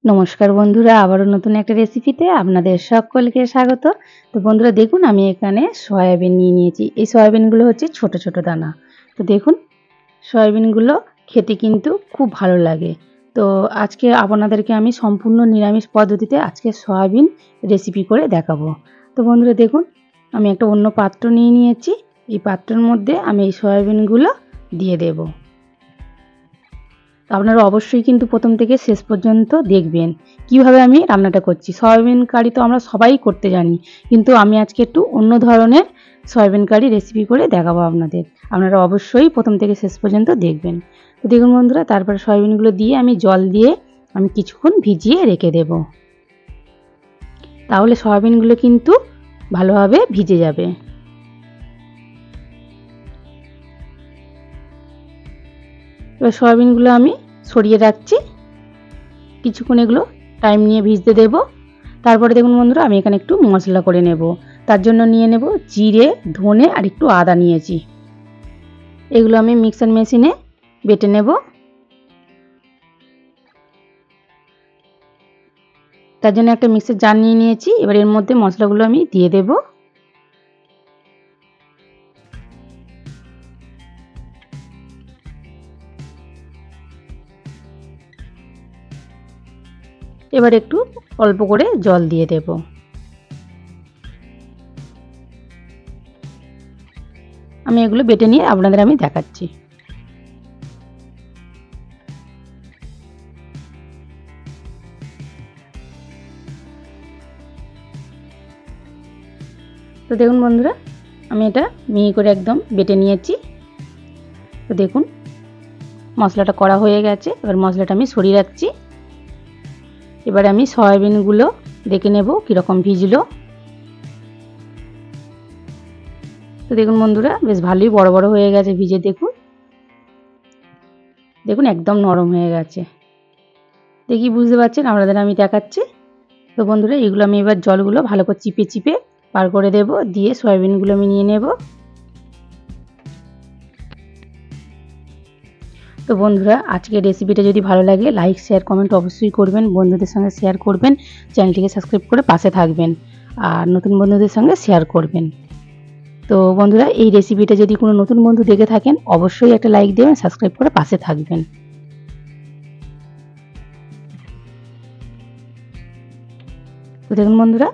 নমস্কার বন্ধুরা, আবারও নতুন একটা রেসিপিতে আপনাদের সকলকে স্বাগত। তো বন্ধুরা দেখুন, আমি এখানে সয়াবিন নিয়ে নিয়েছি। এই সয়াবিনগুলো হচ্ছে ছোট ছোট দানা। তো দেখুন, সয়াবিনগুলো খেতে কিন্তু খুব ভালো লাগে। তো আজকে আপনাদেরকে আমি সম্পূর্ণ নিরামিষ পদ্ধতিতে আজকে সয়াবিন রেসিপি করে দেখাবো। তো বন্ধুরা দেখুন, আমি একটা অন্য পাত্র নিয়ে নিয়েছি। এই পাত্রের মধ্যে আমি এই সয়াবিনগুলো দিয়ে দেবো। আপনারা অবশ্যই কিন্তু প্রথম থেকে শেষ পর্যন্ত দেখবেন কিভাবে আমি রান্নাটা করছি। সয়াবিন কারি তো আমরা সবাই করতে জানি, কিন্তু আমি আজকে একটু অন্য ধরনের সয়াবিন কারি রেসিপি করে দেখাবো আপনাদের। আপনারা অবশ্যই প্রথম থেকে শেষ পর্যন্ত দেখবেন। তো দেখুন বন্ধুরা, তারপরে সয়াবিনগুলো দিয়ে আমি জল দিয়ে আমি কিছুক্ষণ ভিজিয়ে রেখে দেব। তাহলে সয়াবিনগুলো কিন্তু ভালোভাবে ভিজে যাবে। এবার সয়াবিনগুলো আমি সরিয়ে রাখছি, কিছুক্ষণ এগুলো টাইম নিয়ে ভিজতে দেব। তারপরে দেখুন বন্ধুরা, আমি এখানে একটু মশলা করে নেব। তার জন্য নিয়ে নেব জিরে, ধনে আর একটু আদা নিয়েছি। এগুলো আমি মিক্সার মেশিনে বেটে নেব। তার জন্য একটা মিক্সার জার নিয়ে নিয়েছি। এবার এর মধ্যে মশলাগুলো আমি দিয়ে দেব। এবার একটু অল্প করে জল দিয়ে দেব। আমি এগুলো বেটে নিয়ে আপনাদের আমি দেখাচ্ছি। তো দেখুন বন্ধুরা, আমি এটা মিহি করে একদম বেটে নিয়েছি। তো দেখুন, মশলাটা করা হয়ে গেছে। এবার মশলাটা আমি সরিয়ে রাখছি। এবার আমি সয়াবিনগুলো দেখে নেব কীরকম ভিজলো। তো দেখুন বন্ধুরা, বেশ ভালোই বড় বড় হয়ে গেছে ভিজে। দেখুন দেখুন একদম নরম হয়ে গেছে। দেখি বুঝতে পারছেন, আপনাদের আমি দেখাচ্ছি। তো বন্ধুরা, এগুলো আমি এবার জলগুলো ভালো করে চিপে চিপে বার করে দেব, দিয়ে সয়াবিনগুলো আমি নিয়ে নেব। তো বন্ধুরা, আজকের রেসিপিটা যদি ভালো লাগে লাইক শেয়ার কমেন্ট অবশ্যই করবেন, বন্ধুদের সঙ্গে শেয়ার করবেন, চ্যানেলটিকে সাবস্ক্রাইব করে পাশে থাকবেন আর নতুন বন্ধুদের সঙ্গে শেয়ার করবেন। তো বন্ধুরা, এই রেসিপিটা যদি কোনো নতুন বন্ধু দেখে থাকেন অবশ্যই একটা লাইক দেবেন, সাবস্ক্রাইব করে পাশে থাকবেন। তো দেখুন বন্ধুরা,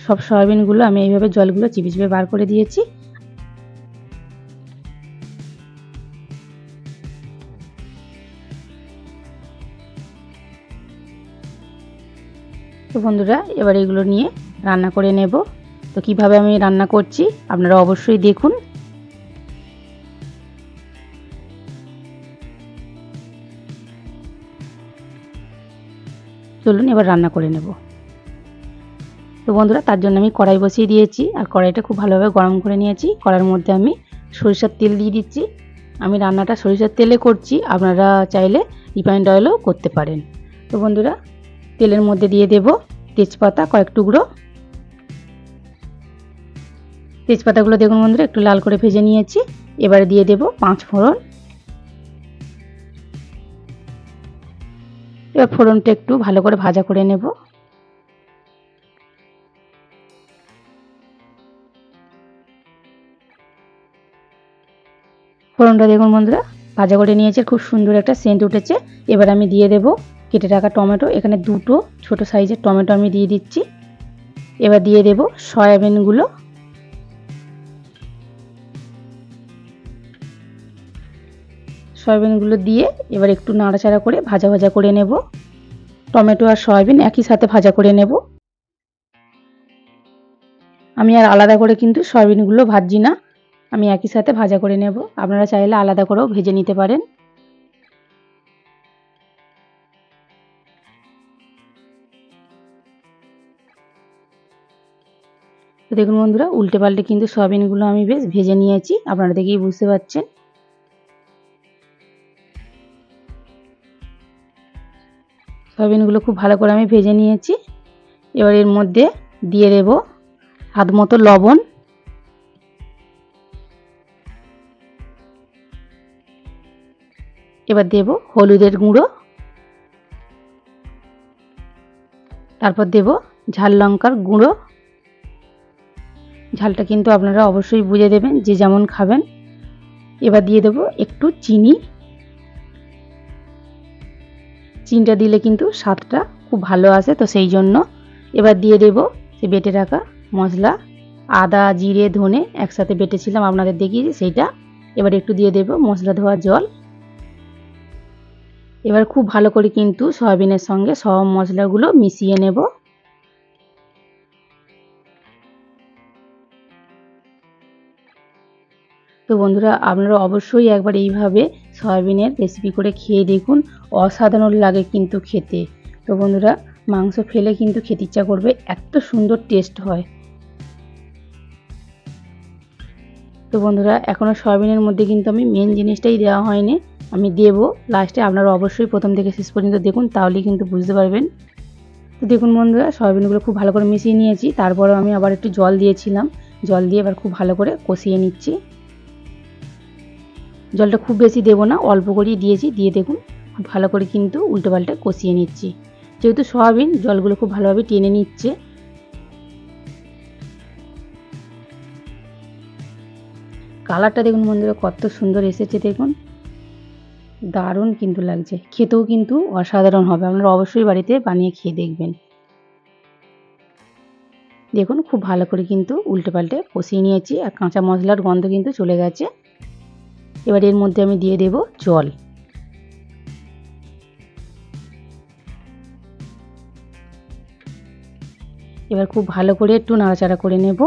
সব সয়াবিনগুলো আমি এইভাবে জলগুলো চিপে চিপে বার করে দিয়েছি। তো বন্ধুরা, এবার এগুলো নিয়ে রান্না করে নেব। তো কিভাবে আমি রান্না করছি আপনারা অবশ্যই দেখুন। চলুন এবার রান্না করে নেব। তো বন্ধুরা, তার জন্য আমি কড়াই বসিয়ে দিয়েছি আর কড়াইটা খুব ভালোভাবে গরম করে নিয়েছি। কড়াইয়ের মধ্যে আমি সরিষার তেল দিয়ে দিচ্ছি। আমি রান্নাটা সরিষার তেলে করছি, আপনারা চাইলে রিফাইন্ড অয়েলও করতে পারেন। তো বন্ধুরা, তেলের মধ্যে দিয়ে দেব তেজপাতা কয়েক টুকরো। তেজপাতাগুলো দেখুন বন্ধুরা একটু লাল করে ভেজে নিয়েছি। এবারে দিয়ে দেব 5 ফোড়ন। এবার ফোড়নটা একটু ভালো করে ভাজা করে নেব। ফোড়নটা দেখুন বন্ধুরা ভাজা করে নিয়েছে, খুব সুন্দর একটা সেন্ট উঠেছে। এবার আমি দিয়ে দেব কেটে রাখা টমেটো। এখানে দুটো ছোট সাইজের টমেটো আমি দিয়ে দিচ্ছি। এবার দিয়ে দেব সয়াবিনগুলো। সয়াবিনগুলো দিয়ে এবার একটু নাড়াচাড়া করে ভাজা ভাজা করে নেব। টমেটো আর সয়াবিন একই সাথে ভাজা করে নেব। আমি আর আলাদা করে কিন্তু সয়াবিনগুলো ভাজছি না, আমি একই সাথে ভাজা করে নেব। আপনারা চাইলে আলাদা করেও ভেজে নিতে পারেন। তো দেখুন বন্ধুরা, উল্টে পাল্টে কিন্তু সয়াবিনগুলো আমি বেশ ভেজে নিয়েছি, আপনারা দেখেই বুঝতে পারছেন। সয়াবিনগুলো খুব ভালো করে আমি ভেজে নিয়েছি। এবার এর মধ্যে দিয়ে দেব স্বাদ মতো লবণ। এবার দেব হলুদের গুঁড়ো। তারপর দেব ঝাল লঙ্কার গুঁড়ো। ঝালটা কিন্তু আপনারা অবশ্যই বুঝে দেবেন যে যেমন খাবেন। এবার দিয়ে দেব একটু চিনি। চিনিটা দিলে কিন্তু স্বাদটা খুব ভালো আসে, তো সেই জন্য। এবার দিয়ে দেব সে বেটে রাখা মশলা, আদা জিরে ধনে একসাথে বেটেছিলাম আপনাদের দেখিয়েছি সেইটা। এবার একটু দিয়ে দেব মশলা ধোয়া জল। এবার খুব ভালো করে কিন্তু সয়াবিনের সঙ্গে সব মশলাগুলো মিশিয়ে নেব। তো বন্ধুরা আপনারা অবশ্যই একবার এইভাবে সয়াবিনের রেসিপি করে খেয়ে দেখুন, অসাধারণ লাগে কিন্তু খেতে। তো বন্ধুরা মাংস ফেলে কিন্তু খেতে ইচ্ছা করবে, এত সুন্দর টেস্ট হয়। তো বন্ধুরা এখনও সয়াবিনের মধ্যে কিন্তু আমি মেন জিনিসটাই দেওয়া হয়নি, আমি দেব লাস্টে। আপনারা অবশ্যই প্রথম থেকে শেষ পর্যন্ত দেখুন, তাহলেই কিন্তু বুঝতে পারবেন। তো দেখুন বন্ধুরা সয়াবিনগুলো খুব ভালো করে মিশিয়ে নিয়েছি, তারপরেও আমি আবার একটু জল দিয়েছিলাম। জল দিয়ে এবার খুব ভালো করে কষিয়ে নিচ্ছি। জলটা খুব বেশি দেবো না, অল্প করেই দিয়েছি। দিয়ে দেখুন খুব ভালো করে কিন্তু উল্টো পাল্টে কষিয়ে নিচ্ছি, যেহেতু সয়াবিন জলগুলো খুব ভালোভাবে টেনে নিচ্ছে। কালারটা দেখুন বন্ধুরা কত সুন্দর এসেছে, দেখুন দারুণ কিন্তু লাগছে, খেতেও কিন্তু অসাধারণ হবে। আপনারা অবশ্যই বাড়িতে বানিয়ে খেয়ে দেখবেন। দেখুন খুব ভালো করে কিন্তু উল্টে পাল্টে কষিয়ে নিয়েছি, আর কাঁচা মশলার গন্ধ কিন্তু চলে গেছে। এবার এর মধ্যে আমি দিয়ে দেব জল। এবার খুব ভালো করে একটু নাড়াচাড়া করে নেব।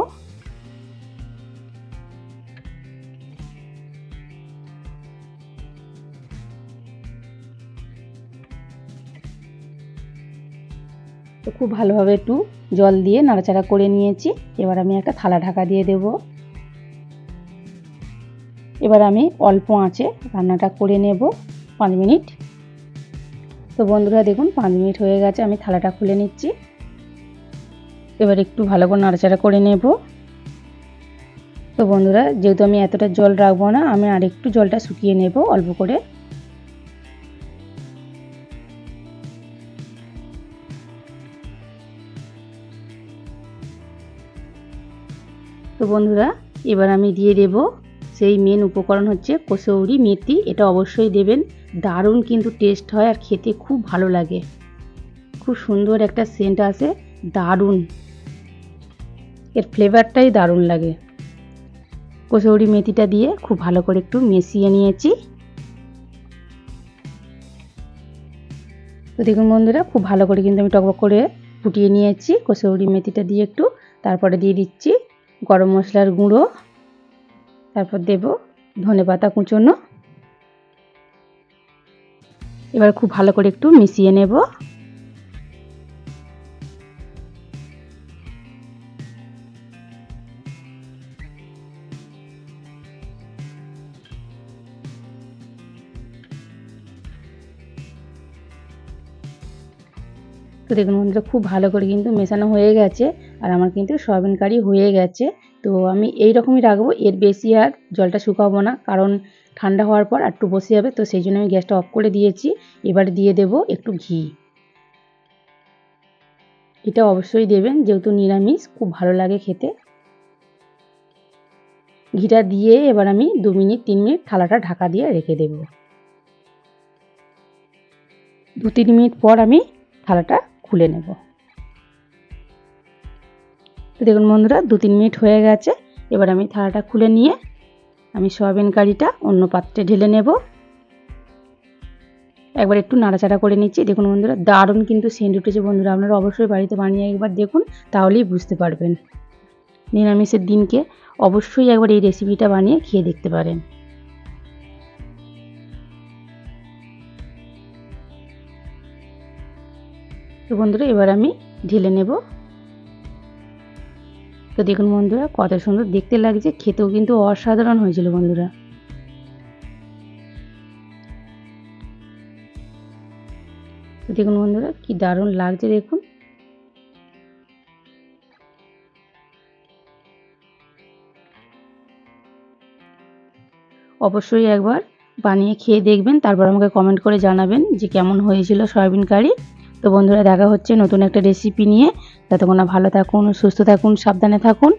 তো খুব ভালোভাবে একটু জল দিয়ে নাড়াচাড়া করে নিয়েছি। এবার আমি একটা থালা ঢাকা দিয়ে দেব। এবার আমি অল্প আঁচে রান্নাটা করে নেব 5 মিনিট। তো বন্ধুরা দেখুন 5 মিনিট হয়ে গেছে, আমি থালাটা খুলে নিচ্ছি। এবার একটু ভালো করে নাড়াচাড়া করে নেব। তো বন্ধুরা যেহেতু আমি এতটা জল রাখবো না, আমি আর একটু জলটা শুকিয়ে নেব অল্প করে। তো বন্ধুরা এবার আমি দিয়ে দেব সেই মেন উপকরণ হচ্ছে কসৌরি মেথি। এটা অবশ্যই দেবেন, দারুণ কিন্তু টেস্ট হয় আর খেতে খুব ভালো লাগে, খুব সুন্দর একটা সেন্ট আসে, দারুণ এর ফ্লেভারটাই দারুণ লাগে। কসৌরি মেথিটা দিয়ে খুব ভালো করে একটু মিশিয়ে নিয়েছি। তো দেখুন বন্ধুরা খুব ভালো করে কিন্তু আমি টকবক করে ফুটিয়ে নিয়েছি কসৌরি মেথিটা দিয়ে একটু। তারপরে দিয়ে দিচ্ছি গরম মশলার গুঁড়ো, তারপর দেব ধনেপাতা কুচোনো। এবার খুব ভালো করে একটু মিশিয়ে নেব। তো দেখুন বন্ধুরা খুব ভালো করে কিন্তু মেশানো হয়ে গেছে, আর আমার কিন্তু সয়াবিন কারি হয়ে গেছে। তো আমি এই রকমই রাখবো, এর বেশি আর জলটা শুকাবো না, কারণ ঠান্ডা হওয়ার পর একটু বসে যাবে। তো সেই জন্য আমি গ্যাসটা অফ করে দিয়েছি। এবার দিয়ে দেব একটু ঘি। এটা অবশ্যই দেবেন, যেহেতু নিরামিষ খুব ভালো লাগে খেতে। ঘিটা দিয়ে এবার আমি 2 মিনিট 3 মিনিট থালাটা ঢাকা দিয়ে রেখে দেব। 2-3 মিনিট পর আমি থালাটা খুলে নেব। তো দেখুন বন্ধুরা 2-3 মিনিট হয়ে গেছে। এবার আমি থালাটা খুলে নিয়ে আমি সয়াবিন কারিটা অন্য পাত্রে ঢেলে নেব। একবার একটু নাড়াচাড়া করে নিচ্ছি। দেখুন বন্ধুরা দারুণ কিন্তু সেন্ট উঠেছে। বন্ধুরা আপনারা অবশ্যই বাড়িতে বানিয়ে একবার দেখুন, তাহলেই বুঝতে পারবেন। নিরামিষের দিনকে অবশ্যই একবার এই রেসিপিটা বানিয়ে খেয়ে দেখতে পারেন। তো বন্ধুরা এবার আমি ঢেলে নেব। তো দেখুন বন্ধুরা কত সুন্দর দেখতে লাগছে, খেতেও কিন্তু অসাধারণ হয়েছিল বন্ধুরা। তো দেখুন বন্ধুরা কি দারুণ লাগছে দেখুন। অবশ্যই একবার বানিয়ে খেয়ে দেখবেন, তারপর আমাকে কমেন্ট করে জানাবেন যে কেমন হয়েছিল সয়াবিন কারি। তো তো বন্ধুরা দেখা হচ্ছে নতুন একটা রেসিপি নিয়ে। ততক্ষণ ভালো থাকুন, সুস্থ থাকুন, সাবধানে থাকুন।